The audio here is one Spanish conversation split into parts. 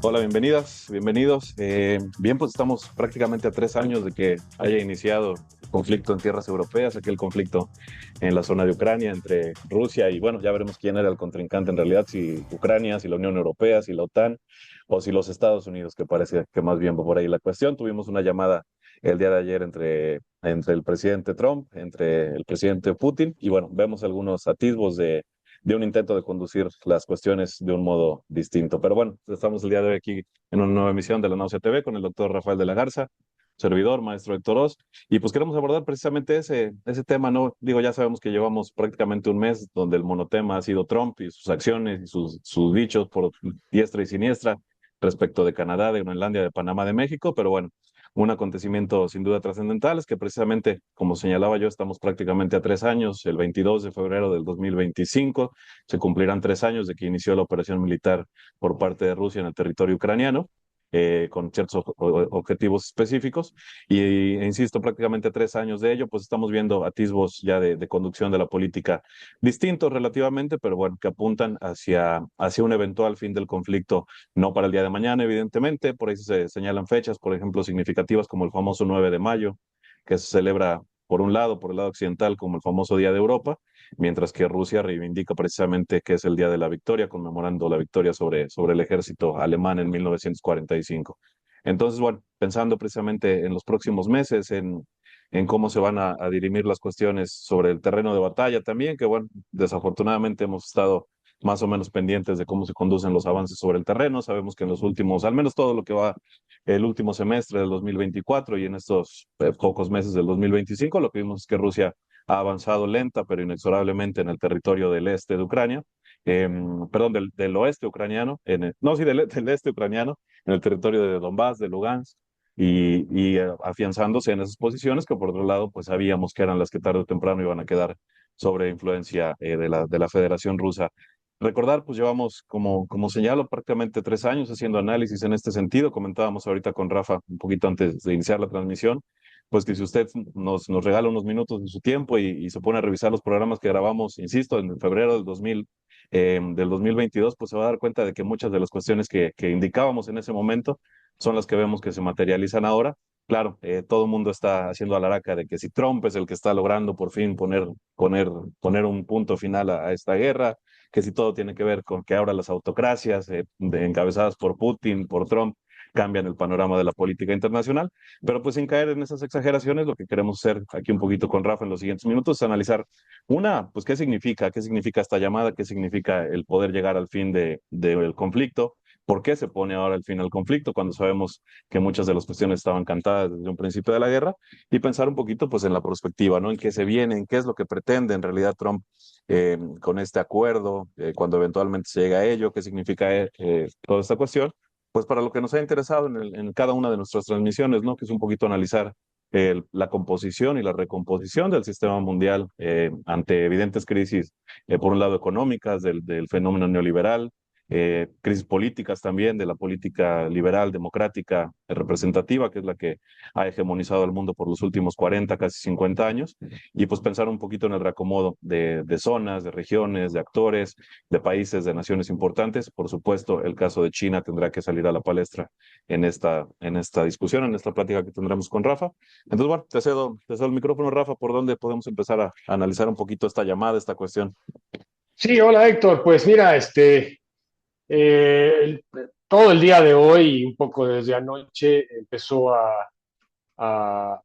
Hola, bienvenidas, bienvenidos. Bien, pues estamos prácticamente a 3 años de que haya iniciado el conflicto en tierras europeas, aquel conflicto en la zona de Ucrania entre Rusia y, bueno, ya veremos quién era el contrincante en realidad, si Ucrania, si la Unión Europea, si la OTAN o si los Estados Unidos, que parece que más bien va por ahí la cuestión. Tuvimos una llamada el día de ayer entre el presidente Trump, entre el presidente Putin, y bueno, vemos algunos atisbos de un intento de conducir las cuestiones de un modo distinto. Pero bueno, estamos el día de hoy aquí en una nueva emisión de la Náusea TV con el doctor Rafael de la Garza, servidor, maestro Héctor Oz, y pues queremos abordar precisamente ese tema, ¿no? Digo, ya sabemos que llevamos prácticamente un mes donde el monotema ha sido Trump y sus acciones y sus dichos por diestra y siniestra respecto de Canadá, de Groenlandia, de Panamá, de México, pero bueno, un acontecimiento sin duda trascendental es que precisamente, como señalaba yo, estamos prácticamente a 3 años, el 22 de febrero del 2025, se cumplirán 3 años de que inició la operación militar por parte de Rusia en el territorio ucraniano, con ciertos objetivos específicos. Insisto, prácticamente 3 años de ello, pues estamos viendo atisbos ya de conducción de la política distintos relativamente, pero bueno, que apuntan hacia un eventual fin del conflicto, no para el día de mañana, evidentemente. Por ahí se señalan fechas, por ejemplo, significativas como el famoso 9 de mayo, que se celebra por un lado, por el lado occidental, como el famoso Día de Europa, mientras que Rusia reivindica precisamente que es el Día de la Victoria, conmemorando la victoria sobre el ejército alemán en 1945. Entonces, bueno, pensando precisamente en los próximos meses, en cómo se van a dirimir las cuestiones sobre el terreno de batalla también, que bueno, desafortunadamente hemos estado más o menos pendientes de cómo se conducen los avances sobre el terreno. Sabemos que en los últimos, al menos todo lo que va el último semestre del 2024 y en estos pocos meses del 2025, lo que vimos es que Rusia ha avanzado lenta pero inexorablemente en el territorio del este de Ucrania, perdón, del oeste ucraniano, no, sí, del este ucraniano, en el territorio de Donbass, de Lugansk, y afianzándose en esas posiciones que por otro lado, pues sabíamos que eran las que tarde o temprano iban a quedar sobre influencia de la Federación Rusa. Recordar, pues llevamos, como señalo, prácticamente 3 años haciendo análisis en este sentido. Comentábamos ahorita con Rafa un poquito antes de iniciar la transmisión, pues que si usted nos regala unos minutos de su tiempo y se pone a revisar los programas que grabamos, insisto, en febrero del 2022, pues se va a dar cuenta de que muchas de las cuestiones que indicábamos en ese momento son las que vemos que se materializan ahora. Claro, todo el mundo está haciendo alaraca de que si Trump es el que está logrando por fin poner, poner un punto final a esta guerra, que si todo tiene que ver con que ahora las autocracias encabezadas por Putin, por Trump, cambian el panorama de la política internacional. Pero pues sin caer en esas exageraciones, lo que queremos hacer aquí un poquito con Rafa en los siguientes minutos es analizar pues qué significa esta llamada, qué significa el poder llegar al fin del conflicto, por qué se pone ahora el fin al conflicto cuando sabemos que muchas de las cuestiones estaban cantadas desde un principio de la guerra, y pensar un poquito pues en la perspectiva, ¿no? En qué se viene, en qué es lo que pretende en realidad Trump con este acuerdo, cuando eventualmente se llega a ello, qué significa toda esta cuestión, pues para lo que nos ha interesado en cada una de nuestras transmisiones, ¿no? Que es un poquito analizar la composición y la recomposición del sistema mundial ante evidentes crisis, por un lado económicas, del fenómeno neoliberal, crisis políticas también, de la política liberal, democrática, representativa, que es la que ha hegemonizado al mundo por los últimos 40, casi 50 años, y pues pensar un poquito en el reacomodo de zonas, de regiones, de actores, de países, de naciones importantes. Por supuesto, el caso de China tendrá que salir a la palestra en esta discusión, en esta plática que tendremos con Rafa. Entonces, bueno, te cedo el micrófono, Rafa, por donde podemos empezar a analizar un poquito esta llamada, esta cuestión. Sí, hola Héctor. Pues mira, todo el día de hoy y un poco desde anoche empezó a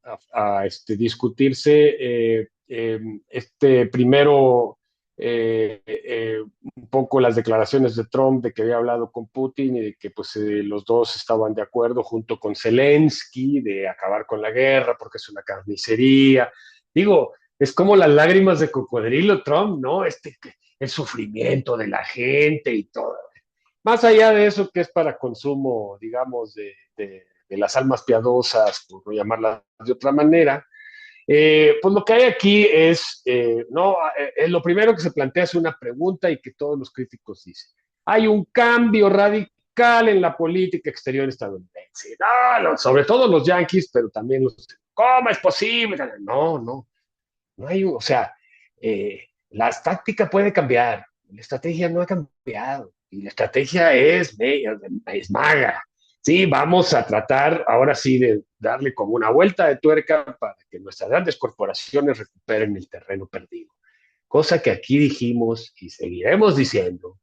discutirse primero un poco las declaraciones de Trump de que había hablado con Putin y de que pues los dos estaban de acuerdo junto con Zelensky de acabar con la guerra porque es una carnicería. Digo, es como las lágrimas de cocodrilo Trump, ¿no? El sufrimiento de la gente y todo. Más allá de eso, que es para consumo, digamos, de las almas piadosas, por no llamarlas de otra manera, pues lo que hay aquí es, no, lo primero que se plantea es una pregunta y que todos los críticos dicen, hay un cambio radical en la política exterior estadounidense. No, sobre todo los yanquis, pero también ¿cómo es posible? No, no, no hay, o sea, la táctica puede cambiar, la estrategia no ha cambiado. y la estrategia es maga. Sí, vamos a tratar ahora sí de darle como una vuelta de tuerca para que nuestras grandes corporaciones recuperen el terreno perdido. Cosa que aquí dijimos y seguiremos diciendo,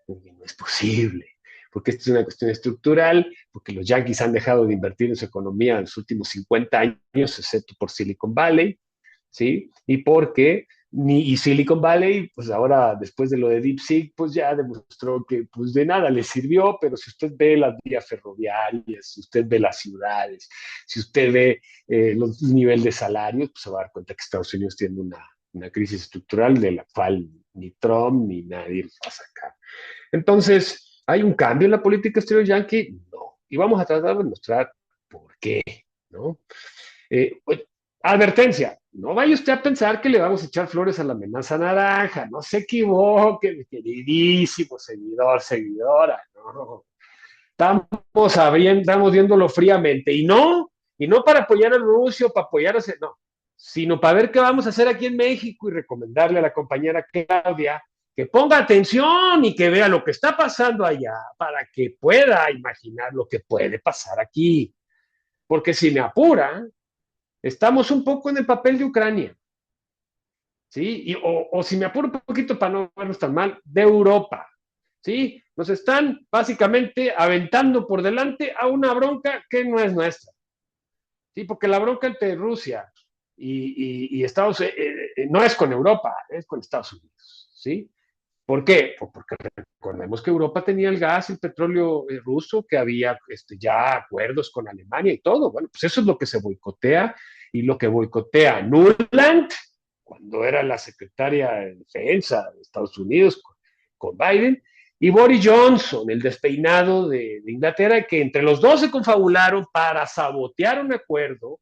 no es posible, porque esto es una cuestión estructural, porque los yanquis han dejado de invertir en su economía en los últimos 50 años, excepto por Silicon Valley, ¿sí? Y porque y Silicon Valley, pues ahora después de lo de DeepSeek, pues ya demostró que pues de nada le sirvió, pero si usted ve las vías ferroviarias, si usted ve las ciudades, si usted ve los niveles de salarios, pues se va a dar cuenta que Estados Unidos tiene una crisis estructural de la cual ni Trump ni nadie va a sacar. Entonces, ¿hay un cambio en la política exterior yanqui? No. Y vamos a tratar de mostrar por qué, ¿no? Pues, advertencia, no vaya usted a pensar que le vamos a echar flores a la amenaza naranja, no se equivoque, mi queridísimo seguidor, seguidora, no. Estamos viéndolo fríamente, y no para apoyar a Rusia o para apoyar a... No, sino para ver qué vamos a hacer aquí en México y recomendarle a la compañera Claudia que ponga atención y que vea lo que está pasando allá para que pueda imaginar lo que puede pasar aquí. Porque si me apura, estamos un poco en el papel de Ucrania, ¿sí? O si me apuro un poquito para no vernos tan mal, de Europa, ¿sí? Nos están básicamente aventando por delante a una bronca que no es nuestra, ¿sí? Porque la bronca entre Rusia y Estados Unidos no es con Europa, es con Estados Unidos, ¿sí? ¿Por qué? Pues porque recordemos que Europa tenía el gas y el petróleo ruso, que había ya acuerdos con Alemania y todo. Bueno, pues eso es lo que se boicotea, y lo que boicotea Nuland, cuando era la secretaria de Defensa de Estados Unidos con Biden, y Boris Johnson, el despeinado de Inglaterra, que entre los dos se confabularon para sabotear un acuerdo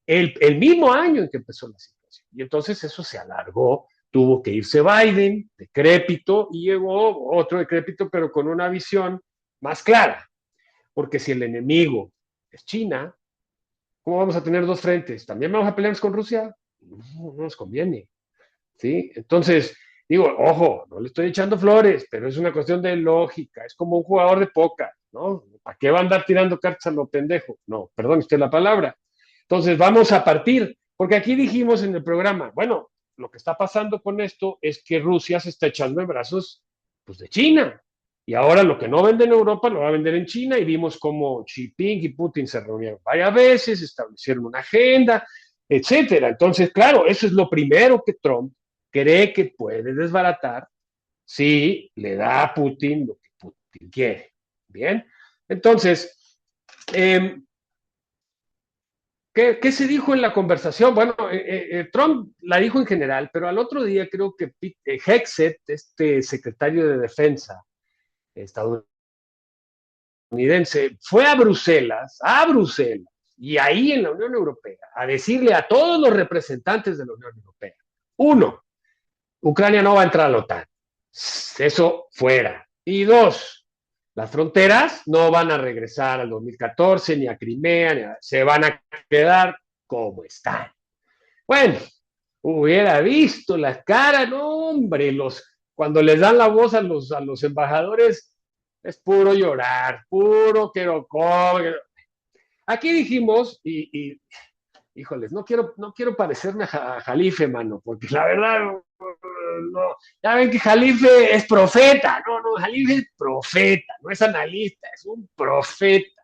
el mismo año en que empezó la situación. Y entonces eso se alargó, tuvo que irse Biden, decrépito, y llegó otro decrépito, pero con una visión más clara. Porque si el enemigo es China, ¿cómo vamos a tener dos frentes? ¿También vamos a pelearnos con Rusia? No, no nos conviene. ¿Sí? Entonces, digo, ojo, no le estoy echando flores, pero es una cuestión de lógica, es como un jugador de póker, ¿no? ¿Para qué va a andar tirando cartas a lo pendejo? No, perdón usted la palabra. Entonces, vamos a partir, porque aquí dijimos en el programa, bueno, lo que está pasando con esto es que Rusia se está echando en brazos, pues, de China. Y ahora lo que no vende en Europa lo va a vender en China, y vimos cómo Xi Jinping y Putin se reunieron varias veces, establecieron una agenda, etcétera. Entonces, claro, eso es lo primero que Trump cree que puede desbaratar si le da a Putin lo que Putin quiere. Bien, entonces, ¿qué se dijo en la conversación? Bueno, Trump la dijo en general, pero al otro día creo que Hexet, este secretario de Defensa estadounidense, fue a Bruselas, y ahí en la Unión Europea, a decirle a todos los representantes de la Unión Europea, uno, Ucrania no va a entrar a la OTAN. Eso fuera. Y dos, las fronteras no van a regresar al 2014, ni a Crimea, se van a quedar como están. Bueno, hubiera visto las caras, no, hombre, cuando les dan la voz a los embajadores, es puro llorar, puro quiero comer. Aquí dijimos, híjoles, no quiero parecerme a Jalife, mano, porque la verdad, no, ya ven que Jalife es profeta, no, Jalife es profeta, no es analista, es un profeta.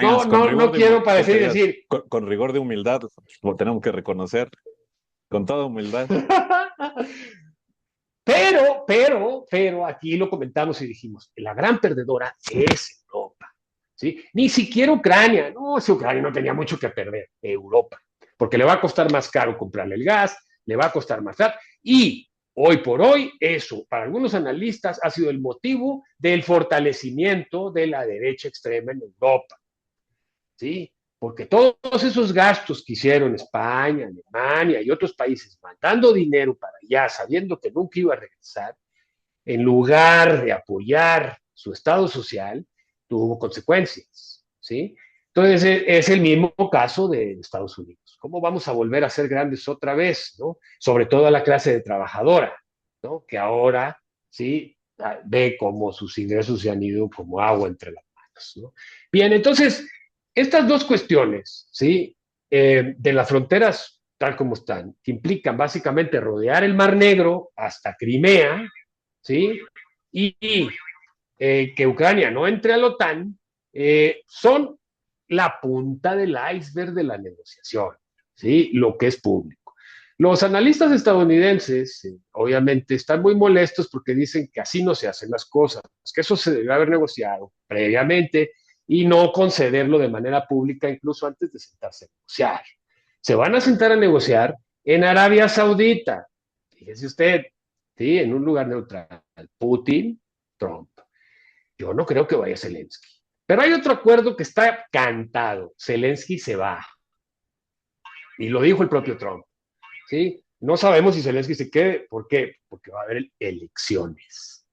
No, no quiero parecer y decir. Con rigor de humildad, lo tenemos que reconocer, con toda humildad. Pero, aquí lo comentamos y dijimos, la gran perdedora es Europa, ¿sí? Ni siquiera Ucrania, no, si Ucrania no tenía mucho que perder, Europa, porque le va a costar más caro comprarle el gas, le va a costar más caro, y hoy por hoy eso, para algunos analistas, ha sido el motivo del fortalecimiento de la derecha extrema en Europa, ¿sí? Porque todos esos gastos que hicieron España, Alemania y otros países, mandando dinero para allá, sabiendo que nunca iba a regresar, en lugar de apoyar su estado social, tuvo consecuencias, ¿sí? Entonces es el mismo caso de Estados Unidos. ¿Cómo vamos a volver a ser grandes otra vez, ¿no? Sobre todo a la clase de trabajadora, ¿no? Que ahora, ¿sí? ve cómo sus ingresos se han ido como agua entre las manos, ¿no? Bien, entonces, estas dos cuestiones, ¿sí? De las fronteras tal como están, que implican básicamente rodear el Mar Negro hasta Crimea, ¿sí? Y que Ucrania no entre a la OTAN, son la punta del iceberg de la negociación, ¿sí? Lo que es público. Los analistas estadounidenses, obviamente, están muy molestos porque dicen que así no se hacen las cosas, que eso se debe haber negociado previamente y no concederlo de manera pública incluso antes de sentarse a negociar. Se van a sentar a negociar en Arabia Saudita, fíjese usted, ¿sí? En un lugar neutral. Putin, Trump. Yo no creo que vaya Zelensky. Pero hay otro acuerdo que está cantado. Zelensky se va. Y lo dijo el propio Trump. ¿Sí? No sabemos si Zelensky se quede. ¿Por qué? Porque va a haber elecciones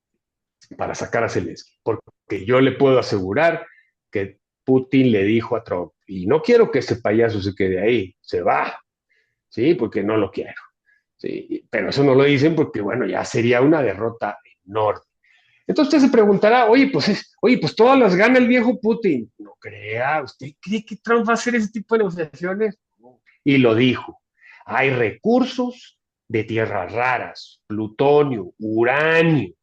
para sacar a Zelensky. Porque yo le puedo asegurar que Putin le dijo a Trump, y no quiero que ese payaso se quede ahí, se va. ¿Sí? Porque no lo quiero. ¿Sí? Pero eso no lo dicen porque, bueno, ya sería una derrota enorme. Entonces usted se preguntará, oye, pues todas las gana el viejo Putin. No crea, ¿usted cree que Trump va a hacer ese tipo de negociaciones? Y lo dijo. Hay recursos de tierras raras, plutonio, uranio,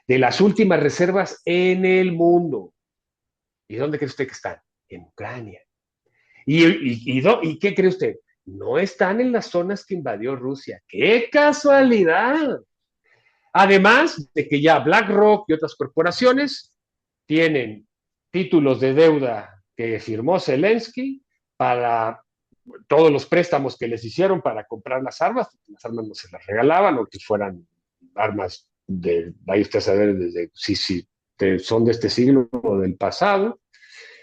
de las últimas reservas en el mundo. ¿Y dónde cree usted que están? En Ucrania. ¿Y qué cree usted? No están en las zonas que invadió Rusia. ¡Qué casualidad! Además de que ya BlackRock y otras corporaciones tienen títulos de deuda que firmó Zelensky para todos los préstamos que les hicieron para comprar las armas no se las regalaban, o que fueran armas vaya usted a saber desde si son de este siglo o del pasado,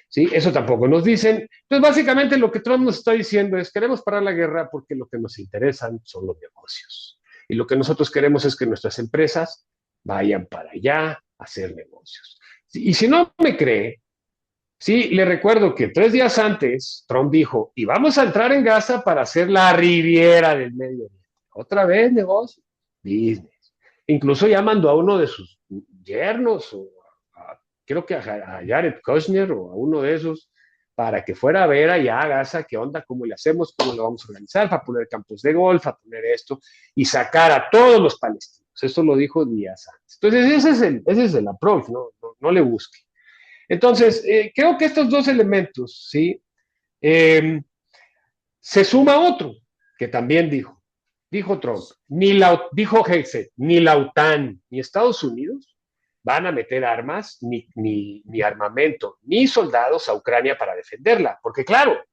¿sí? Eso tampoco nos dicen. Entonces, básicamente lo que Trump nos está diciendo es, queremos parar la guerra porque lo que nos interesan son los negocios. Y lo que nosotros queremos es que nuestras empresas vayan para allá a hacer negocios. Y si no me cree, sí, le recuerdo que 3 días antes Trump dijo, y vamos a entrar en Gaza para hacer la Riviera del Medio Oriente. Otra vez negocio, business. Incluso ya mandó a uno de sus yernos, creo que a Jared Kushner o a uno de esos, para que fuera a ver allá a Gaza qué onda, cómo le hacemos, cómo lo vamos a organizar, para poner campos de golf, para poner esto, y sacar a todos los palestinos. Eso lo dijo días antes. Entonces, ese es el approach, no le busque. Entonces, creo que estos dos elementos, ¿sí? Eh, Se suma otro que también dijo Trump, dijo Hegseth, ni la OTAN ni Estados Unidos van a meter armas, ni armamento, ni soldados a Ucrania para defenderla. Porque claro,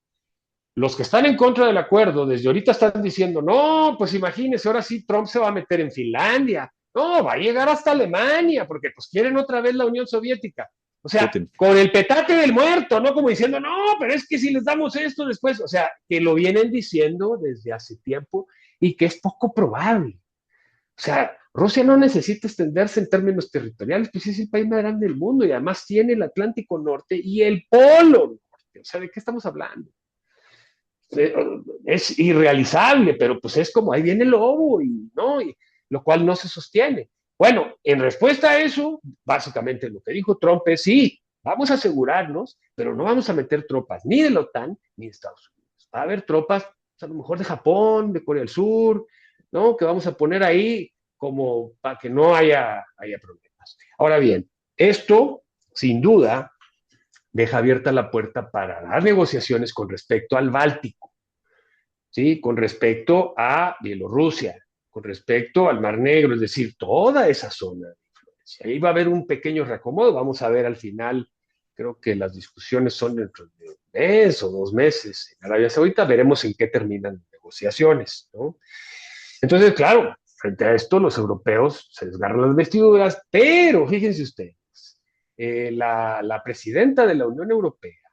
los que están en contra del acuerdo desde ahorita están diciendo, no, pues imagínese, ahora sí Trump se va a meter en Finlandia, no, va a llegar hasta Alemania, porque pues quieren otra vez la Unión Soviética. O sea, Putin. con el petate del muerto, ¿no? Como diciendo, no, pero es que si les damos esto después, o sea, que lo vienen diciendo desde hace tiempo y que es poco probable. O sea, Rusia no necesita extenderse en términos territoriales, pues es el país más grande del mundo y además tiene el Atlántico Norte y el Polo Norte. O sea, ¿de qué estamos hablando? Es irrealizable, pero pues es como ahí viene el lobo, y lo cual no se sostiene. Bueno, en respuesta a eso, básicamente lo que dijo Trump es sí, vamos a asegurarnos, pero no vamos a meter tropas ni de la OTAN ni de Estados Unidos. Va a haber tropas, a lo mejor de Japón, de Corea del Sur, ¿no? Que vamos a poner ahí como para que no haya problemas. Ahora bien, esto, sin duda, deja abierta la puerta para las negociaciones con respecto al Báltico, ¿sí? Con respecto a Bielorrusia, con respecto al Mar Negro, es decir, toda esa zona de influencia. Ahí va a haber un pequeño reacomodo, vamos a ver al final, creo que las discusiones son dentro de un mes o 2 meses en Arabia Saudita, veremos en qué terminan las negociaciones, ¿no? Entonces, claro, frente a esto los europeos se desgarran las vestiduras, pero fíjense ustedes, la presidenta de la Unión Europea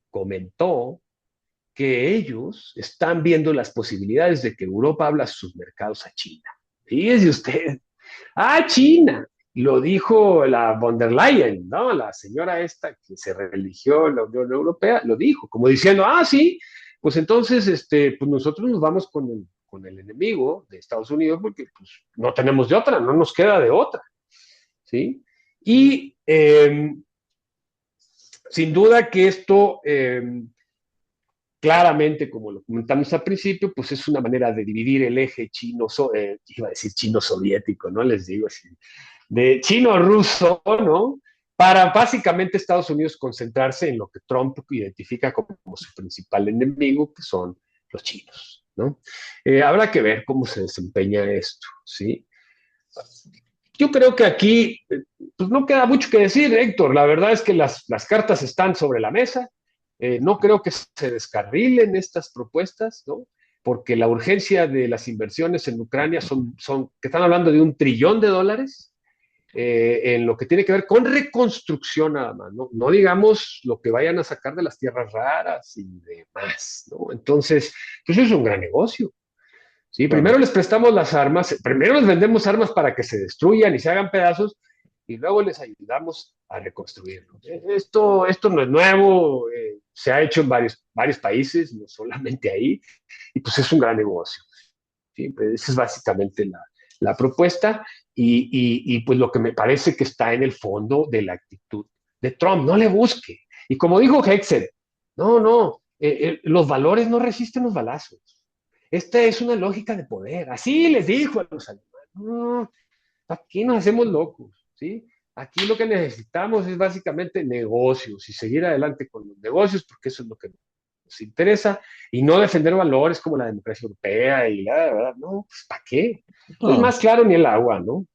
comentó que ellos están viendo las posibilidades de que Europa abra sus mercados a China. Fíjese usted, a China. Lo dijo la von der Leyen, ¿no? La señora esta que se religió en la Unión Europea, lo dijo, como diciendo, sí, pues entonces pues nosotros nos vamos con el enemigo de Estados Unidos porque pues, no tenemos de otra, no nos queda de otra. ¿sí? Y sin duda que esto, claramente, como lo comentamos al principio, pues es una manera de dividir el eje chino, iba a decir chino soviético, ¿no? Les digo así, de chino-ruso, ¿no? Para básicamente Estados Unidos concentrarse en lo que Trump identifica como su principal enemigo, que son los chinos, ¿no? Habrá que ver cómo se desempeña esto, ¿sí? Yo creo que aquí, pues no queda mucho que decir, Héctor. La verdad es que las cartas están sobre la mesa. No creo que se descarrilen estas propuestas, ¿no? Porque la urgencia de las inversiones en Ucrania que están hablando de $1 trillón en lo que tiene que ver con reconstrucción nada más, ¿no? No digamos lo que vayan a sacar de las tierras raras y demás, ¿no? Entonces, pues es un gran negocio. ¿Sí? Claro. Primero les prestamos las armas, primero les vendemos armas para que se destruyan y se hagan pedazos, y luego les ayudamos a reconstruirlo. Esto no es nuevo, se ha hecho en varios países, no solamente ahí, y pues es un gran negocio. ¿Sí? Pues esa es básicamente la propuesta y pues lo que me parece que está en el fondo de la actitud de Trump. No le busque. Y como dijo Hexet, no, los valores no resisten los balazos. Esta es una lógica de poder. Así les dijo a los alemanes. No, aquí nos hacemos locos, ¿sí? Aquí lo que necesitamos es básicamente negocios y seguir adelante con los negocios porque eso es lo que nos interesa y no defender valores como la democracia europea y la verdad, no, pues ¿para qué? Es No, más claro ni el agua, ¿no?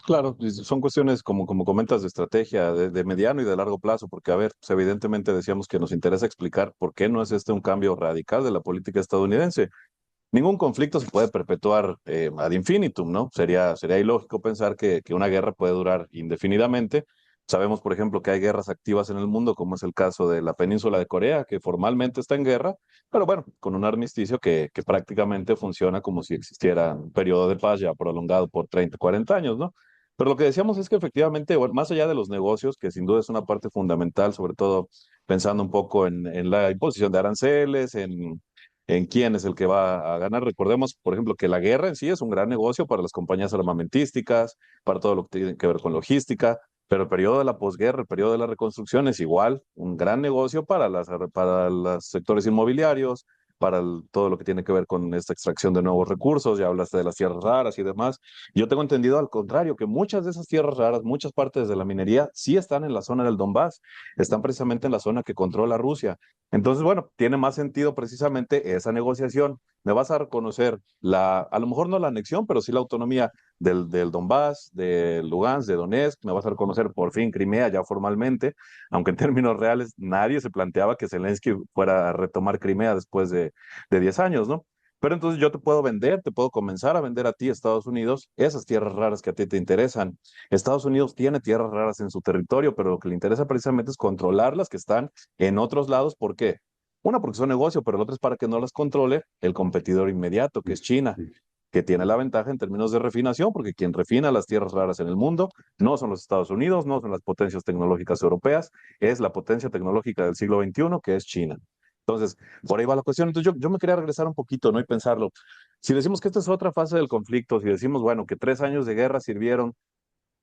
claro, y son cuestiones como comentas de estrategia, de mediano y de largo plazo, porque a ver, pues evidentemente decíamos que nos interesa explicar por qué no es este un cambio radical de la política estadounidense. Ningún conflicto se puede perpetuar ad infinitum, ¿no? Sería ilógico pensar que una guerra puede durar indefinidamente. Sabemos, por ejemplo, que hay guerras activas en el mundo, como es el caso de la península de Corea, que formalmente está en guerra, pero bueno, con un armisticio que prácticamente funciona como si existiera un periodo de paz ya prolongado por 30, 40 años, ¿no? Pero lo que decíamos es que efectivamente, bueno, más allá de los negocios, que sin duda es una parte fundamental, sobre todo pensando un poco en la imposición de aranceles, en quién es el que va a ganar. Recordemos, por ejemplo, que la guerra en sí es un gran negocio para las compañías armamentísticas, para todo lo que tiene que ver con logística, pero el periodo de la posguerra, el periodo de la reconstrucción es igual un gran negocio para los sectores inmobiliarios, para todo lo que tiene que ver con esta extracción de nuevos recursos, ya hablaste de las tierras raras y demás. Yo tengo entendido al contrario, que muchas de esas tierras raras, muchas partes de la minería, sí están en la zona del Donbass, están precisamente en la zona que controla Rusia. Entonces, bueno, tiene más sentido precisamente esa negociación. Me vas a reconocer a lo mejor no la anexión, pero sí la autonomía del Donbass, de Lugansk, de Donetsk. Me vas a reconocer por fin Crimea ya formalmente, aunque en términos reales nadie se planteaba que Zelensky fuera a retomar Crimea después de 10 años, ¿no? Pero entonces yo te puedo vender, te puedo comenzar a vender a ti, Estados Unidos, esas tierras raras que a ti te interesan. Estados Unidos tiene tierras raras en su territorio, pero lo que le interesa precisamente es controlar las que están en otros lados. ¿Por qué? Una, porque son negocio, pero la otra es para que no las controle el competidor inmediato, que es China, que tiene la ventaja en términos de refinación, porque quien refina las tierras raras en el mundo no son los Estados Unidos, no son las potencias tecnológicas europeas, es la potencia tecnológica del siglo XXI, que es China. Entonces, por ahí va la cuestión. Entonces, yo me quería regresar un poquito, ¿no? Y pensarlo. Si decimos que esta es otra fase del conflicto, si decimos, bueno, que 3 años de guerra sirvieron,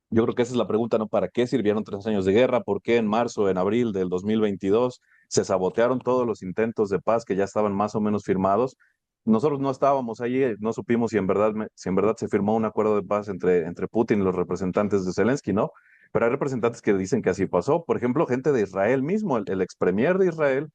yo creo que esa es la pregunta, ¿no? ¿Para qué sirvieron 3 años de guerra? ¿Por qué en marzo, en abril del 2022 se sabotearon todos los intentos de paz que ya estaban más o menos firmados? Nosotros no estábamos allí, no supimos si en verdad se firmó un acuerdo de paz entre Putin y los representantes de Zelensky, ¿no? Pero hay representantes que dicen que así pasó. Por ejemplo, gente de Israel mismo, el ex premier de Israel,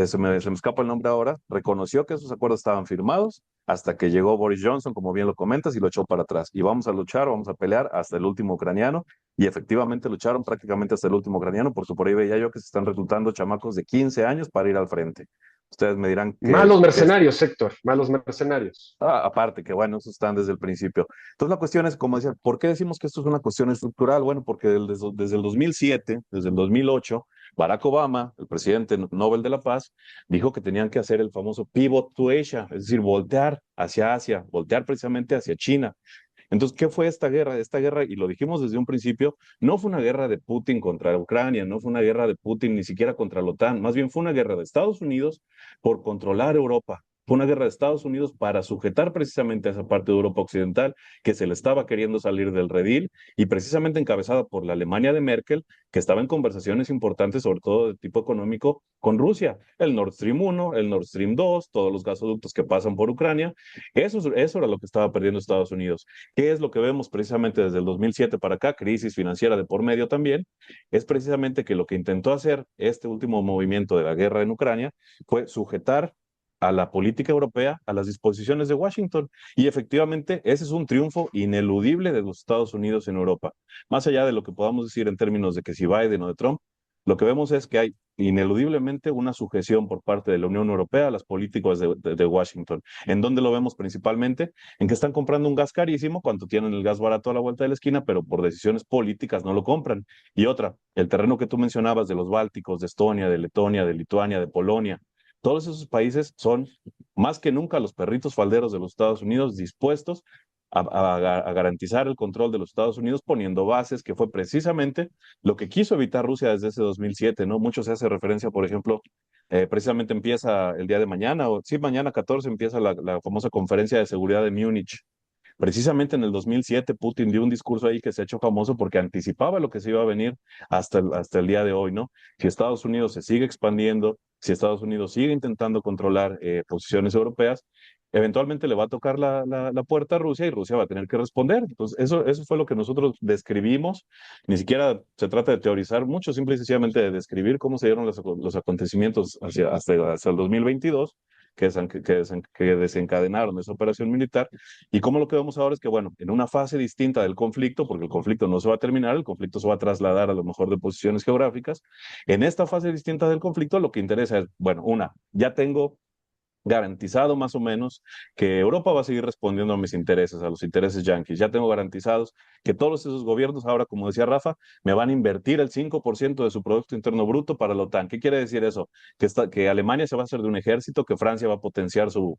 se me escapa el nombre ahora, reconoció que esos acuerdos estaban firmados hasta que llegó Boris Johnson, como bien lo comentas, y lo echó para atrás. Y vamos a luchar, vamos a pelear hasta el último ucraniano. Y efectivamente lucharon prácticamente hasta el último ucraniano, por ahí veía yo que se están reclutando chamacos de 15 años para ir al frente. Ustedes me dirán Malos mercenarios, Héctor, malos mercenarios. aparte, que bueno, eso están desde el principio. Entonces la cuestión es, como decía, ¿por qué decimos que esto es una cuestión estructural? Bueno, porque desde el 2007, desde el 2008, Barack Obama, el presidente Nobel de la Paz, dijo que tenían que hacer el famoso pivot to Asia, es decir, voltear hacia Asia, voltear precisamente hacia China. Entonces, ¿qué fue esta guerra? Esta guerra, y lo dijimos desde un principio, no fue una guerra de Putin contra Ucrania, no fue una guerra de Putin ni siquiera contra la OTAN, más bien fue una guerra de Estados Unidos por controlar Europa, Fue una guerra de Estados Unidos para sujetar precisamente a esa parte de Europa Occidental que se le estaba queriendo salir del redil y precisamente encabezada por la Alemania de Merkel, que estaba en conversaciones importantes, sobre todo de tipo económico, con Rusia. El Nord Stream 1, el Nord Stream 2, todos los gasoductos que pasan por Ucrania. Eso era lo que estaba perdiendo Estados Unidos. ¿Qué es lo que vemos precisamente desde el 2007 para acá? Crisis financiera de por medio también. Es precisamente que lo que intentó hacer este último movimiento de la guerra en Ucrania fue sujetar a la política europea, a las disposiciones de Washington. Y efectivamente, ese es un triunfo ineludible de los Estados Unidos en Europa. Más allá de lo que podamos decir en términos de que si Biden o de Trump, lo que vemos es que hay ineludiblemente una sujeción por parte de la Unión Europea a las políticas de Washington. ¿En dónde lo vemos principalmente? En que están comprando un gas carísimo cuando tienen el gas barato a la vuelta de la esquina, pero por decisiones políticas no lo compran. Y otra, el terreno que tú mencionabas de los Bálticos, de Estonia, de Letonia, de Lituania, de Polonia, todos esos países son más que nunca los perritos falderos de los Estados Unidos dispuestos a garantizar el control de los Estados Unidos poniendo bases, que fue precisamente lo que quiso evitar Rusia desde ese 2007, ¿no? Mucho se hace referencia, por ejemplo, precisamente empieza el día de mañana, o sí, mañana 14 empieza la famosa conferencia de seguridad de Múnich. Precisamente en el 2007, Putin dio un discurso ahí que se ha hecho famoso porque anticipaba lo que se iba a venir hasta el día de hoy, ¿no? Si Estados Unidos se sigue expandiendo, si Estados Unidos sigue intentando controlar posiciones europeas, eventualmente le va a tocar la puerta a Rusia y Rusia va a tener que responder. Entonces, eso fue lo que nosotros describimos. Ni siquiera se trata de teorizar mucho, simple y sencillamente de describir cómo se dieron los acontecimientos hasta el 2022 que desencadenaron esa operación militar. Y cómo lo que vemos ahora es que, bueno, en una fase distinta del conflicto, porque el conflicto no se va a terminar, el conflicto se va a trasladar a lo mejor de posiciones geográficas, en esta fase distinta del conflicto lo que interesa es, bueno, ya tengo garantizado más o menos que Europa va a seguir respondiendo a mis intereses, a los intereses yanquis. Ya tengo garantizados que todos esos gobiernos ahora, como decía Rafa, me van a invertir el 5% de su Producto Interno Bruto para la OTAN. ¿Qué quiere decir eso? Que Alemania se va a hacer de un ejército, que Francia va a potenciar su,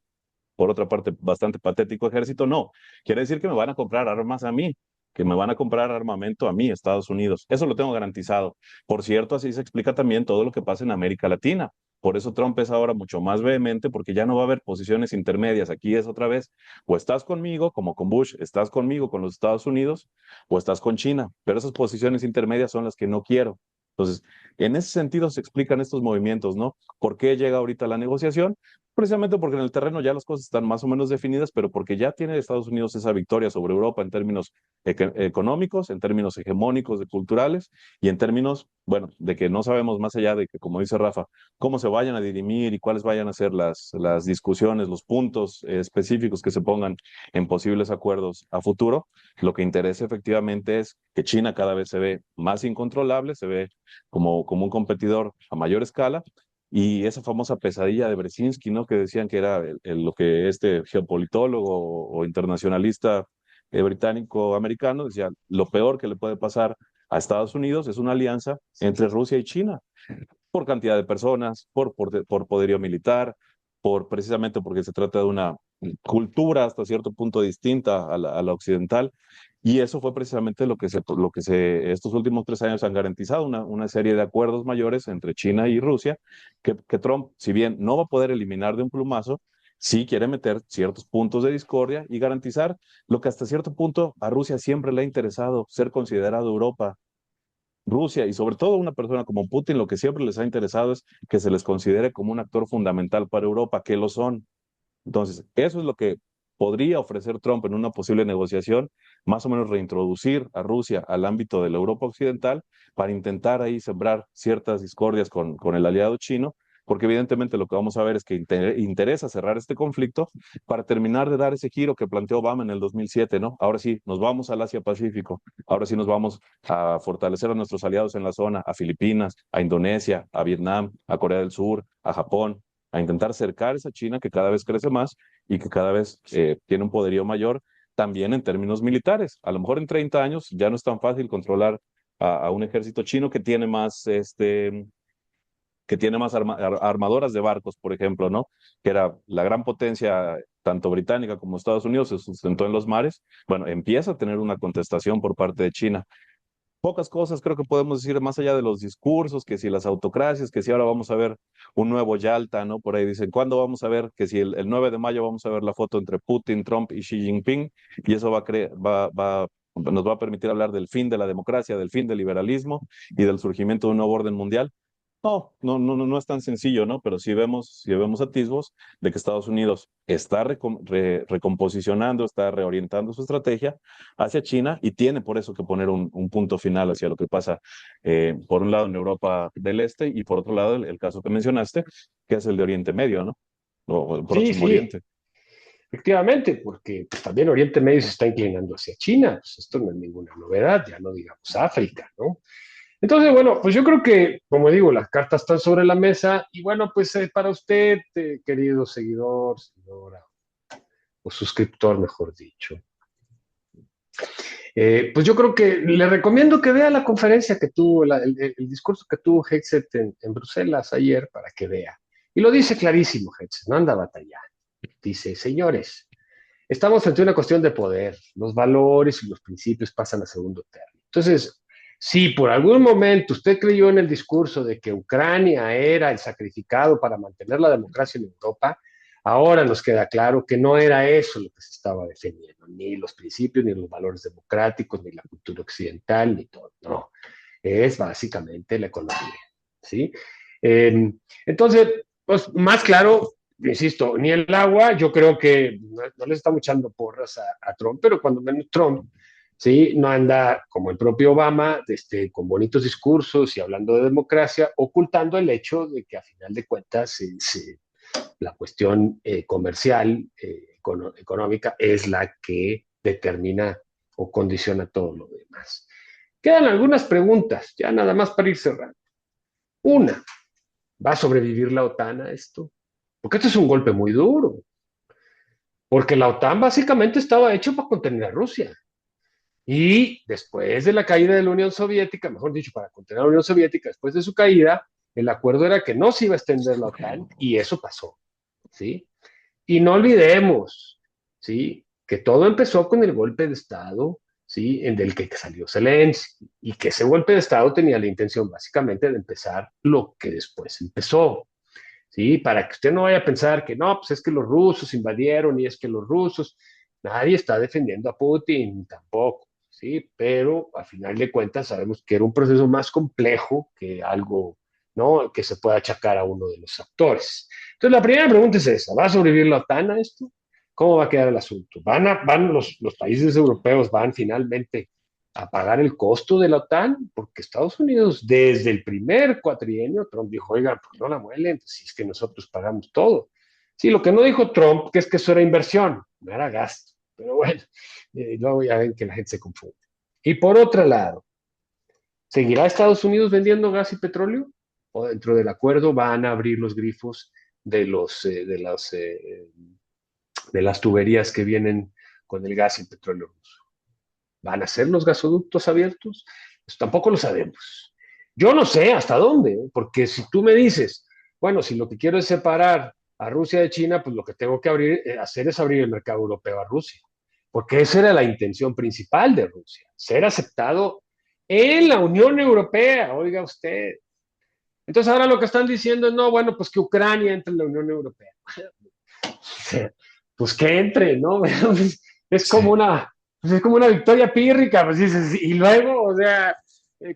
por otra parte, bastante patético ejército. No, quiere decir que me van a comprar armas a mí, que me van a comprar armamento a mí, Estados Unidos. Eso lo tengo garantizado. Por cierto, así se explica también todo lo que pasa en América Latina. Por eso Trump es ahora mucho más vehemente, porque ya no va a haber posiciones intermedias. Aquí es otra vez, o estás conmigo, como con Bush, estás conmigo con los Estados Unidos, o estás con China. Pero esas posiciones intermedias son las que no quiero. Entonces, en ese sentido se explican estos movimientos, ¿no? ¿Por qué llega ahorita la negociación? Precisamente porque en el terreno ya las cosas están más o menos definidas, pero porque ya tiene Estados Unidos esa victoria sobre Europa en términos económicos, en términos hegemónicos, de culturales y en términos, bueno, de que no sabemos más allá de que, como dice Rafa, cómo se vayan a dirimir y cuáles vayan a ser las discusiones, los puntos específicos que se pongan en posibles acuerdos a futuro. Lo que interesa efectivamente es que China cada vez se ve más incontrolable, se ve como un competidor a mayor escala y esa famosa pesadilla de Brzezinski, ¿no? Que decían que era lo que este geopolitólogo o internacionalista británico-americano decía, lo peor que le puede pasar a Estados Unidos es una alianza entre Rusia y China, por cantidad de personas, por poderío militar, precisamente porque se trata de una cultura hasta cierto punto distinta a la occidental. Y eso fue precisamente estos últimos 3 años han garantizado una serie de acuerdos mayores entre China y Rusia, que Trump, si bien no va a poder eliminar de un plumazo, sí quiere meter ciertos puntos de discordia y garantizar lo que hasta cierto punto a Rusia siempre le ha interesado, ser considerado Europa. Rusia y sobre todo una persona como Putin, lo que siempre les ha interesado es que se les considere como un actor fundamental para Europa, que lo son. Entonces, eso es lo que podría ofrecer Trump en una posible negociación, más o menos reintroducir a Rusia al ámbito de la Europa occidental para intentar ahí sembrar ciertas discordias con el aliado chino, porque evidentemente lo que vamos a ver es que interesa cerrar este conflicto para terminar de dar ese giro que planteó Obama en el 2007, ¿no? Ahora sí, nos vamos al Asia-Pacífico, ahora sí nos vamos a fortalecer a nuestros aliados en la zona, a Filipinas, a Indonesia, a Vietnam, a Corea del Sur, a Japón, a intentar cercar esa China que cada vez crece más y que cada vez tiene un poderío mayor también en términos militares. A lo mejor en 30 años ya no es tan fácil controlar a un ejército chino que tiene más armadoras de barcos, por ejemplo, ¿no? Que era la gran potencia, tanto británica como Estados Unidos, se sustentó en los mares. Bueno, empieza a tener una contestación por parte de China. pocas cosas creo que podemos decir más allá de los discursos, que si las autocracias, que si ahora vamos a ver un nuevo Yalta, ¿no? Por ahí dicen, ¿cuándo vamos a ver? Que si el 9 de mayo vamos a ver la foto entre Putin, Trump y Xi Jinping, y eso nos va a permitir hablar del fin de la democracia, del fin del liberalismo y del surgimiento de un nuevo orden mundial. No es tan sencillo, ¿no? Pero sí vemos atisbos de que Estados Unidos está recomposicionando, está reorientando su estrategia hacia China y tiene por eso que poner un punto final hacia lo que pasa, por un lado en Europa del Este y por otro lado el caso que mencionaste, que es el de Oriente Medio, ¿no? O el Sí, Próximo sí, Oriente. efectivamente, porque pues, también Oriente Medio se está inclinando hacia China, pues esto no es ninguna novedad, ya no digamos África, ¿no? Entonces, bueno, pues yo creo que, como digo, las cartas están sobre la mesa y bueno, pues para usted, querido seguidor, señora, o suscriptor, mejor dicho, pues yo creo que le recomiendo que vea la conferencia que tuvo, el discurso que tuvo Hegseth en Bruselas ayer para que vea. Y lo dice clarísimo, Hegseth, no anda batallando. Dice, señores, estamos frente a una cuestión de poder. Los valores y los principios pasan a segundo término. Entonces, si por algún momento usted creyó en el discurso de que Ucrania era el sacrificado para mantener la democracia en Europa, ahora nos queda claro que no era eso lo que se estaba defendiendo, ni los principios, ni los valores democráticos, ni la cultura occidental, ni todo. No, es básicamente la economía. ¿Sí? Entonces, pues más claro, insisto, ni el agua, yo creo que no le estamos echando porras a Trump, pero cuando menos Trump, ¿sí? No anda como el propio Obama, con bonitos discursos y hablando de democracia, ocultando el hecho de que a final de cuentas la cuestión comercial, económica, es la que determina o condiciona todo lo demás. Quedan algunas preguntas, ya nada más para ir cerrando. Una, ¿va a sobrevivir la OTAN a esto? Porque esto es un golpe muy duro. Porque la OTAN básicamente estaba hecho para contener a Rusia. Y después de la caída de la Unión Soviética, mejor dicho, para contener a la Unión Soviética, después de su caída, el acuerdo era que no se iba a extender la OTAN y eso pasó. ¿Sí? Y no olvidemos, ¿sí? Que todo empezó con el golpe de Estado, ¿sí? En el que salió Zelensky y que ese golpe de Estado tenía la intención básicamente de empezar lo que después empezó, ¿sí? Para que usted no vaya a pensar que no, pues es que los rusos invadieron y es que los rusos, nadie está defendiendo a Putin tampoco, ¿sí? Pero a final de cuentas sabemos que era un proceso más complejo que algo, ¿no? Que se pueda achacar a uno de los actores. Entonces la primera pregunta es esa, ¿va a sobrevivir la OTAN a esto? ¿Cómo va a quedar el asunto? ¿Van los países europeos van finalmente a pagar el costo de la OTAN? Porque Estados Unidos, desde el primer cuatrienio, Trump dijo, oiga, pues no la muelen, pues si es que nosotros pagamos todo. Sí, lo que no dijo Trump, que es que eso era inversión, no era gasto. Pero bueno, luego ya ven que la gente se confunde. Y por otro lado, ¿seguirá Estados Unidos vendiendo gas y petróleo? ¿O dentro del acuerdo van a abrir los grifos de, de las tuberías que vienen con el gas y el petróleo ruso? ¿Van a ser los gasoductos abiertos? Pues tampoco lo sabemos. Yo no sé hasta dónde, ¿eh? Porque si tú me dices, bueno, si lo que quiero es separar a Rusia de China, pues lo que tengo que hacer es abrir el mercado europeo a Rusia, porque esa era la intención principal de Rusia, ser aceptado en la Unión Europea, oiga usted. Entonces ahora lo que están diciendo es, no, bueno, pues que Ucrania entre en la Unión Europea. Pues que entre, ¿no? Es como Sí. una, pues es como una victoria pírrica, pues dices, y luego, o sea,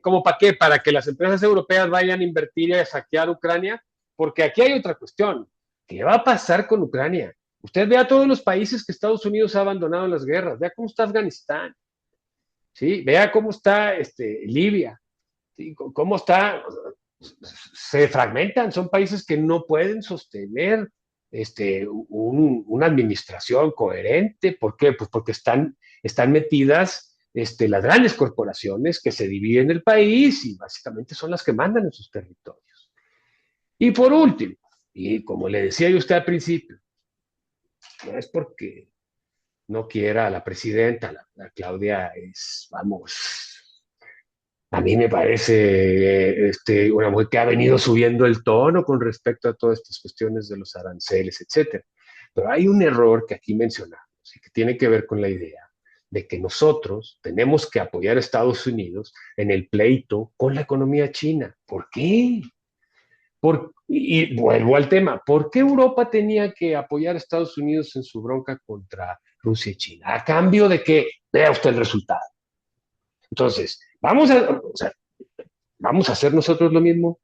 ¿como para qué? Para que las empresas europeas vayan a invertir y a saquear Ucrania, porque aquí hay otra cuestión. ¿Qué va a pasar con Ucrania? Usted vea todos los países que Estados Unidos ha abandonado en las guerras, vea cómo está Afganistán, ¿sí? Vea cómo está Libia, ¿sí? Cómo está, se fragmentan, son países que no pueden sostener una administración coherente. ¿Por qué? Pues porque están metidas las grandes corporaciones que se dividen el país y básicamente son las que mandan en sus territorios. Y por último, y como le decía yo a usted al principio, no es porque no quiera a la presidenta, la Claudia es, vamos, a mí me parece una mujer que ha venido subiendo el tono con respecto a todas estas cuestiones de los aranceles, etcétera. Pero hay un error que aquí mencionamos y que tiene que ver con la idea de que nosotros tenemos que apoyar a Estados Unidos en el pleito con la economía china. ¿Por qué? Y vuelvo al tema, ¿por qué Europa tenía que apoyar a Estados Unidos en su bronca contra Rusia y China? A cambio de que vea usted el resultado. Entonces, o sea, vamos a hacer nosotros lo mismo,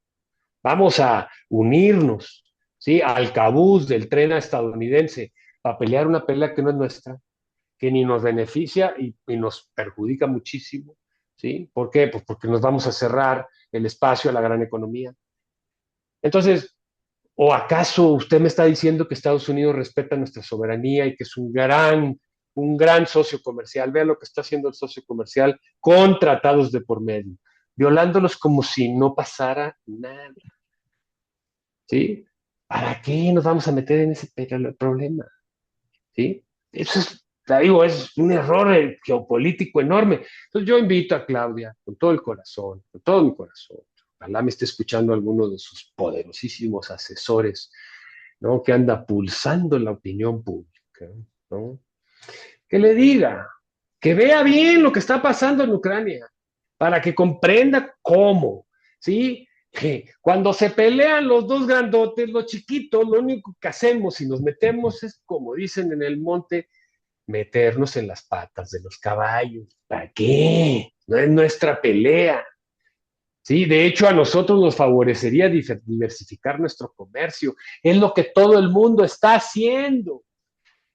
vamos a unirnos, ¿sí? Al cabuz del tren estadounidense para pelear una pelea que no es nuestra, que ni nos beneficia y nos perjudica muchísimo, ¿sí? ¿Por qué? Pues porque nos vamos a cerrar el espacio a la gran economía. Entonces, ¿o acaso usted me está diciendo que Estados Unidos respeta nuestra soberanía y que es un gran socio comercial? Vea lo que está haciendo el socio comercial con tratados de por medio, violándolos como si no pasara nada, ¿sí? ¿Para qué nos vamos a meter en ese problema? ¿Sí? Eso es, te digo, es un error geopolítico enorme. Entonces yo invito a Claudia con todo el corazón, con todo mi corazón. Ojalá me esté escuchando alguno de sus poderosísimos asesores, ¿no? Que anda pulsando la opinión pública, ¿no? Que le diga, que vea bien lo que está pasando en Ucrania, para que comprenda cómo, ¿sí? Que cuando se pelean los dos grandotes, los chiquitos, lo único que hacemos si nos metemos es, como dicen en el monte, meternos en las patas de los caballos. ¿Para qué? No es nuestra pelea. Sí, de hecho a nosotros nos favorecería diversificar nuestro comercio. Es lo que todo el mundo está haciendo.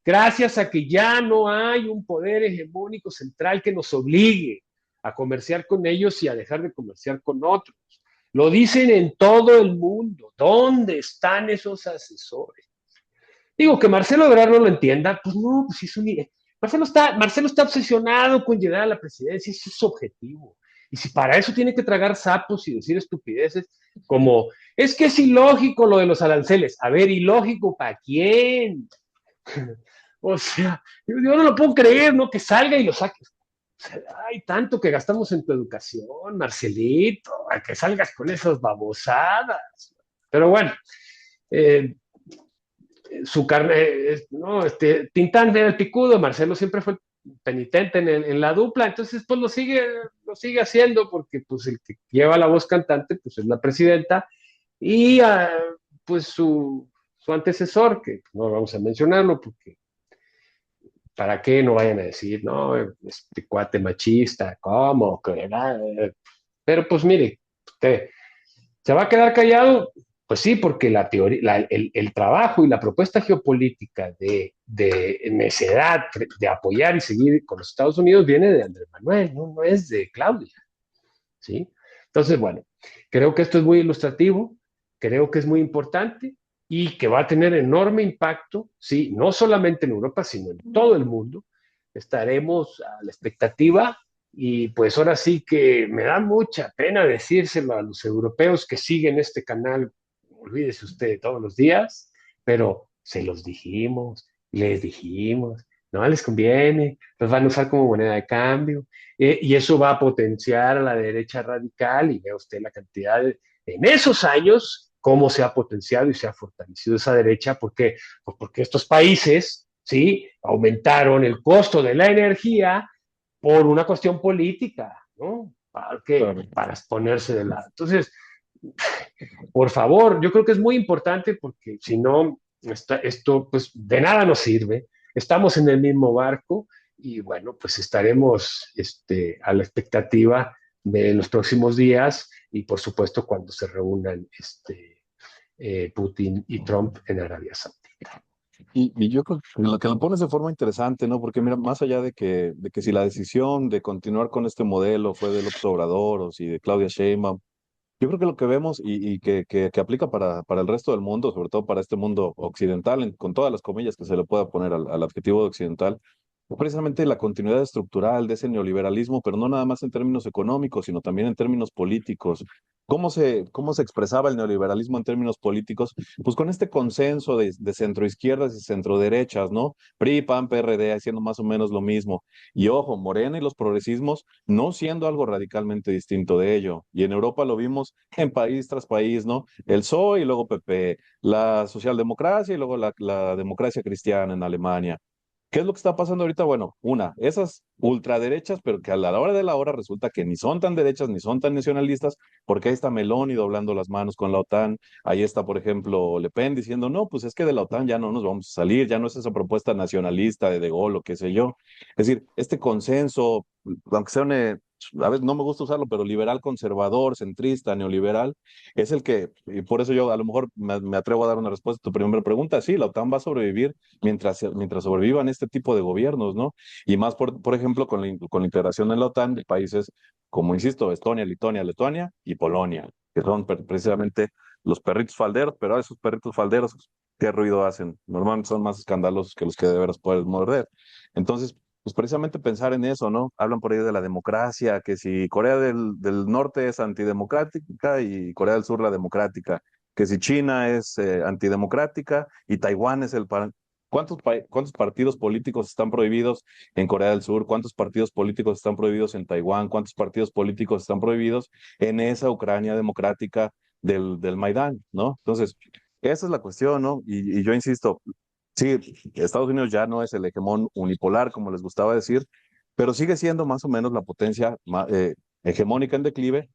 Gracias a que ya no hay un poder hegemónico central que nos obligue a comerciar con ellos y a dejar de comerciar con otros. Lo dicen en todo el mundo. ¿Dónde están esos asesores? Digo, que Marcelo Ebrard no lo entienda, pues no, pues es un... Marcelo está obsesionado con llegar a la presidencia, ese es su objetivo. Y si para eso tiene que tragar sapos y decir estupideces, como, es que es ilógico lo de los aranceles. A ver, ilógico, ¿para quién? O sea, yo no lo puedo creer, ¿no? Que salga y lo saque. O sea, hay tanto que gastamos en tu educación, Marcelito, a que salgas con esas babosadas. Pero bueno, eh, su carne, no, Tintán era el picudo, Marcelo siempre fue penitente en la dupla, entonces pues lo sigue haciendo porque pues el que lleva la voz cantante pues es la presidenta y pues su antecesor, que no vamos a mencionarlo porque para qué no vayan a decir, no, este cuate machista, ¿cómo? Pero pues mire, usted se va a quedar callado, pues sí, porque la teoría, el trabajo y la propuesta geopolítica de necedad, de apoyar y seguir con los Estados Unidos viene de Andrés Manuel, no es de Claudia, ¿sí? Entonces, bueno, creo que esto es muy ilustrativo, creo que es muy importante y que va a tener enorme impacto, sí, no solamente en Europa, sino en todo el mundo. Estaremos a la expectativa y pues ahora sí que me da mucha pena decírselo a los europeos que siguen este canal, olvídese usted todos los días, pero se los dijimos, les dijimos, no les conviene, los van a usar como moneda de cambio, y eso va a potenciar a la derecha radical y vea usted la cantidad en esos años, cómo se ha potenciado y se ha fortalecido esa derecha, porque, pues porque estos países, ¿sí? Aumentaron el costo de la energía por una cuestión política, ¿no? Claro. Para ponerse de lado. Entonces, por favor, yo creo que es muy importante porque si no, esto pues de nada nos sirve. Estamos en el mismo barco y bueno, pues estaremos a la expectativa de los próximos días y por supuesto cuando se reúnan Putin y Trump en Arabia Saudita. Y yo creo que lo pones de forma interesante, ¿no? Porque mira, más allá de que si la decisión de continuar con este modelo fue de López Obrador o si de Claudia Sheinbaum, yo creo que lo que vemos que aplica para el resto del mundo, sobre todo para este mundo occidental, con todas las comillas que se le pueda poner al adjetivo de occidental, es precisamente la continuidad estructural de ese neoliberalismo, pero no nada más en términos económicos, sino también en términos políticos. Cómo se expresaba el neoliberalismo en términos políticos? Pues con este consenso de centroizquierdas y centroderechas, ¿no? PRI, PAN, PRD, haciendo más o menos lo mismo. Y ojo, Morena y los progresismos no siendo algo radicalmente distinto de ello. Y en Europa lo vimos en país tras país, ¿no? El PSOE y luego PP, la socialdemocracia y luego la democracia cristiana en Alemania. ¿Qué es lo que está pasando ahorita? Bueno, esas ultraderechas, pero que a la hora de la hora resulta que ni son tan derechas ni son tan nacionalistas, porque ahí está Meloni doblando las manos con la OTAN, ahí está, por ejemplo, Le Pen diciendo, no, pues es que de la OTAN ya no nos vamos a salir, ya no es esa propuesta nacionalista de Gaulle o qué sé yo. Es decir, este consenso, aunque sea a veces no me gusta usarlo, pero liberal conservador, centrista, neoliberal, es el que, y por eso yo a lo mejor me atrevo a dar una respuesta a tu primera pregunta, sí, la OTAN va a sobrevivir mientras sobrevivan este tipo de gobiernos, ¿no? Y más, por ejemplo, con la integración en la OTAN de países como, insisto, Estonia, Lituania, Letonia y Polonia, que son precisamente los perritos falderos, pero esos perritos falderos, ¿qué ruido hacen? Normalmente son más escandalosos que los que de veras puedes morder. Entonces, pues precisamente pensar en eso, ¿no? Hablan por ahí de la democracia, que si Corea del Norte es antidemocrática y Corea del Sur la democrática, que si China es antidemocrática y Taiwán es ¿Cuántos partidos políticos están prohibidos en Corea del Sur? ¿Cuántos partidos políticos están prohibidos en Taiwán? ¿Cuántos partidos políticos están prohibidos en esa Ucrania democrática del Maidán, ¿no? Entonces, esa es la cuestión, ¿no? Y yo insisto, sí, Estados Unidos ya no es el hegemón unipolar, como les gustaba decir, pero sigue siendo más o menos la potencia hegemónica en declive.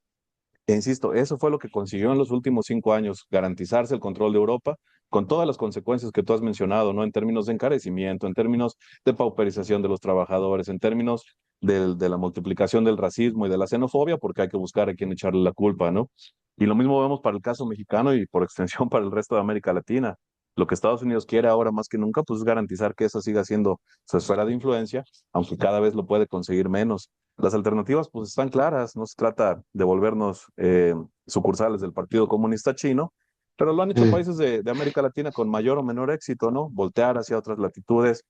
E insisto, eso fue lo que consiguió en los últimos 5 años, garantizarse el control de Europa, con todas las consecuencias que tú has mencionado, ¿no? En términos de encarecimiento, en términos de pauperización de los trabajadores, en términos de la multiplicación del racismo y de la xenofobia, porque hay que buscar a quién echarle la culpa, ¿no? Y lo mismo vemos para el caso mexicano y por extensión para el resto de América Latina. Lo que Estados Unidos quiere ahora más que nunca, pues es garantizar que esa siga siendo su esfera de influencia, aunque cada vez lo puede conseguir menos. Las alternativas pues están claras, no se trata de volvernos sucursales del Partido Comunista Chino, pero lo han hecho Mm. países de América Latina con mayor o menor éxito, ¿no? Voltear hacia otras latitudes.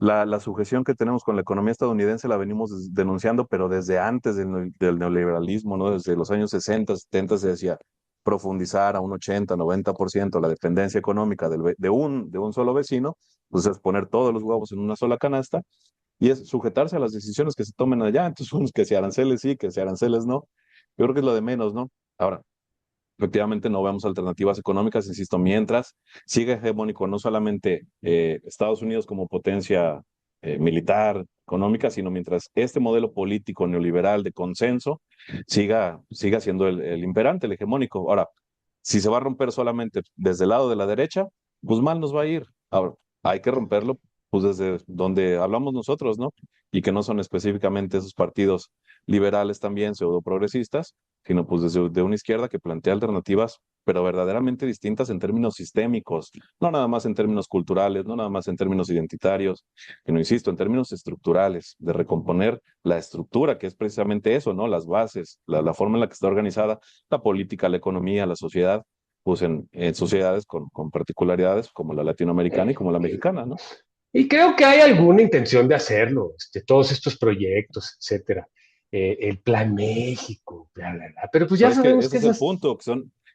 La sujeción que tenemos con la economía estadounidense la venimos denunciando, pero desde antes del neoliberalismo, ¿no? Desde los años 60, 70 se decía profundizar a un 80, 90% la dependencia económica de un solo vecino, pues es poner todos los huevos en una sola canasta y es sujetarse a las decisiones que se tomen allá. Entonces, unos que si aranceles sí, que si aranceles no. Yo creo que es lo de menos, ¿no? Ahora, efectivamente no vemos alternativas económicas, insisto, mientras sigue hegemónico no solamente Estados Unidos como potencia militar, económica, sino mientras este modelo político neoliberal de consenso siga siendo el imperante, el hegemónico. Ahora, si se va a romper solamente desde el lado de la derecha, pues mal nos va a ir. Ahora, hay que romperlo pues desde donde hablamos nosotros, ¿no? Y que no son específicamente esos partidos liberales también, pseudo progresistas, sino pues desde de una izquierda que plantea alternativas, pero verdaderamente distintas en términos sistémicos, no nada más en términos culturales, no nada más en términos identitarios, sino, insisto, en términos estructurales, de recomponer la estructura, que es precisamente eso, ¿no? Las bases, la forma en la que está organizada la política, la economía, la sociedad, pues en sociedades con particularidades como la latinoamericana y como la mexicana, ¿no? Y creo que hay alguna intención de hacerlo, todos estos proyectos, etcétera. El Plan México, bla, bla, bla. Pero pues ya Pero es que sabemos ese que es el esas. punto,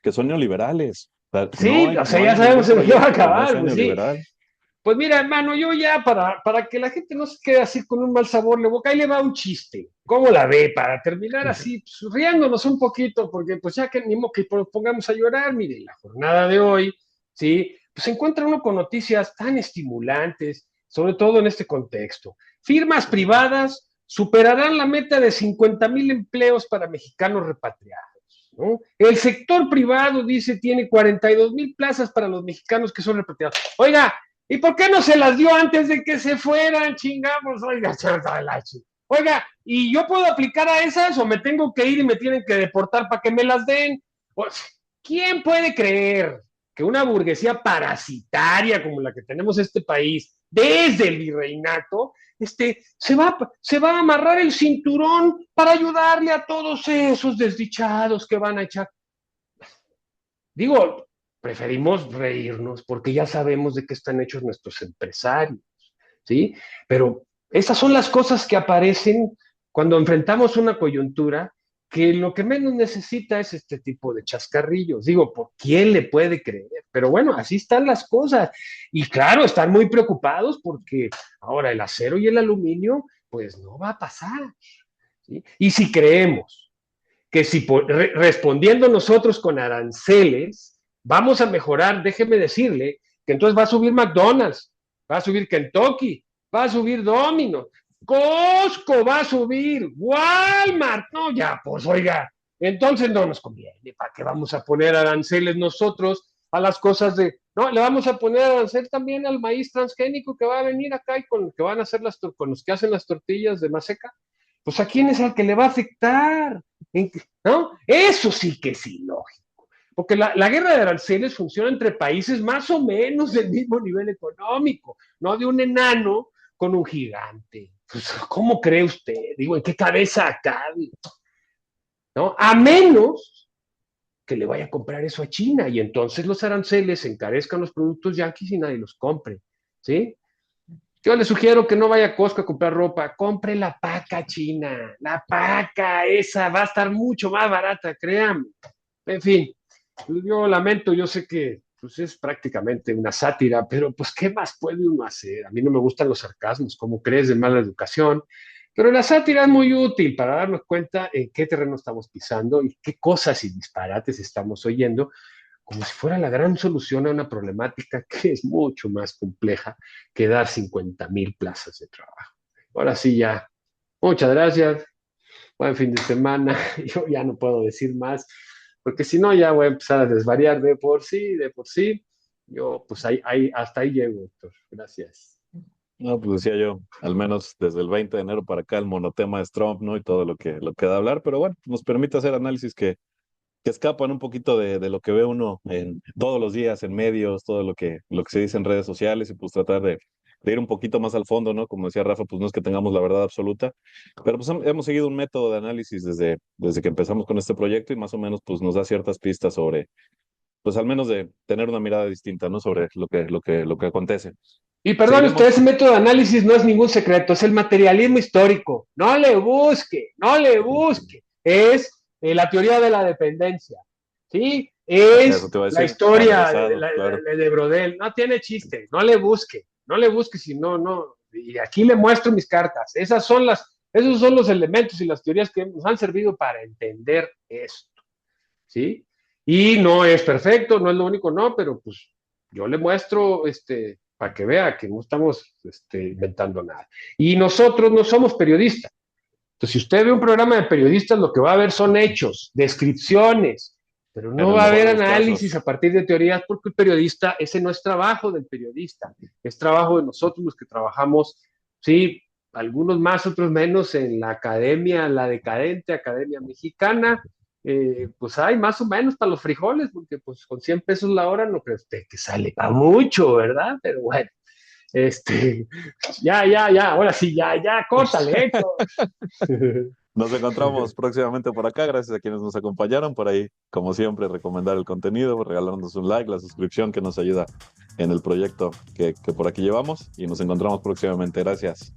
que son neoliberales. O sea, no Sí, hay, o sea, no hay ya sabemos ningún en qué va a proyecto que no acabar, sea pues sí. neoliberal. Pues mira, hermano, yo ya para que la gente no se quede así con un mal sabor de boca, ahí le va un chiste. ¿Cómo la ve? Para terminar así, pues, riéndonos un poquito, porque pues ya que ni modo que pongamos a llorar, mire, la jornada de hoy, ¿sí? Pues se encuentra uno con noticias tan estimulantes, sobre todo en este contexto. Firmas privadas superarán la meta de 50,000 empleos para mexicanos repatriados. ¿No? El sector privado, dice, tiene 42,000 plazas para los mexicanos que son repatriados. Oiga, ¿y por qué no se las dio antes de que se fueran? Chingamos, oiga, oiga, ¿y yo puedo aplicar a esas o me tengo que ir y me tienen que deportar para que me las den? Pues, ¿quién puede creer que una burguesía parasitaria como la que tenemos en este país, desde el virreinato, se va a amarrar el cinturón para ayudarle a todos esos desdichados que van a echar? Digo, preferimos reírnos porque ya sabemos de qué están hechos nuestros empresarios, ¿sí? Pero esas son las cosas que aparecen cuando enfrentamos una coyuntura que lo que menos necesita es este tipo de chascarrillos. Digo, ¿por quién le puede creer? Pero bueno, así están las cosas. Y claro, están muy preocupados porque ahora el acero y el aluminio, pues no va a pasar, ¿sí? Y si creemos que si respondiendo nosotros con aranceles vamos a mejorar, déjeme decirle que entonces va a subir McDonald's, va a subir Kentucky, va a subir Domino's, Costco va a subir, Walmart, no, ya, pues oiga, entonces no nos conviene, ¿para qué vamos a poner aranceles nosotros a las cosas de, no, le vamos a poner arancel también al maíz transgénico que va a venir acá y con lo que van a hacer con los que hacen las tortillas de maseca? Pues ¿a quién es al que le va a afectar? ¿No? Eso sí que es ilógico. Porque la guerra de aranceles funciona entre países más o menos del mismo nivel económico, no de un enano con un gigante. Pues, ¿cómo cree usted? Digo, ¿en qué cabeza cabe? ¿No? A menos que le vaya a comprar eso a China y entonces los aranceles encarezcan los productos yanquis y nadie los compre. ¿Sí? Yo le sugiero que no vaya a Costco a comprar ropa, compre la paca china, la paca esa va a estar mucho más barata, créanme. En fin, yo lamento, yo sé que pues, es prácticamente una sátira, pero pues ¿qué más puede uno hacer? A mí no me gustan los sarcasmos, como crees, de mala educación, pero la sátira es muy útil para darnos cuenta en qué terreno estamos pisando y qué cosas y disparates estamos oyendo como si fuera la gran solución a una problemática que es mucho más compleja que dar 50,000 plazas de trabajo. Ahora sí, ya. Muchas gracias. Buen fin de semana. Yo ya no puedo decir más, porque si no ya voy a empezar a desvariar de por sí, de por sí. Yo, pues hasta ahí llego, doctor. Gracias. No, pues decía yo, al menos desde el 20 de enero para acá el monotema es Trump, ¿no? Y todo lo que da a hablar, pero bueno, nos permite hacer análisis que escapan un poquito de lo que ve uno en todos los días en medios, todo lo que se dice en redes sociales y pues tratar de ir un poquito más al fondo, ¿no? Como decía Rafa, pues no es que tengamos la verdad absoluta, pero pues hemos seguido un método de análisis desde que empezamos con este proyecto y más o menos pues nos da ciertas pistas sobre, pues al menos de tener una mirada distinta, ¿no? Sobre lo que acontece. Y perdón usted, Seguiremos. ese método de análisis no es ningún secreto, es el materialismo histórico. No le busque, no le busque. Es la teoría de la dependencia. ¿Sí? Eso Es te iba a la decir, historia aderezado, claro. de Brodel. No tiene chiste, no le busque. No le busque si no, no. Y aquí le muestro mis cartas. Esos son los elementos y las teorías que nos han servido para entender esto. ¿Sí? Y no es perfecto, no es lo único, no, pero pues yo le muestro, para que vea que no estamos inventando nada. Y nosotros no somos periodistas. Entonces, si usted ve un programa de periodistas, lo que va a ver son hechos, descripciones, pero En no el va a mejor haber de los análisis casos. a partir de teorías, porque el periodista, ese no es trabajo del periodista, es trabajo de nosotros los que trabajamos, sí, algunos más, otros menos, en la academia, la decadente academia mexicana, pues hay más o menos para los frijoles, porque pues con 100 pesos la hora no cree usted que sale para mucho, ¿verdad? Pero bueno, este, ya, ahora sí, ya, córtale, Héctor. Nos encontramos próximamente por acá, gracias a quienes nos acompañaron por ahí. Como siempre, recomendar el contenido, regalarnos un like, la suscripción que nos ayuda en el proyecto que por aquí llevamos y nos encontramos próximamente. Gracias.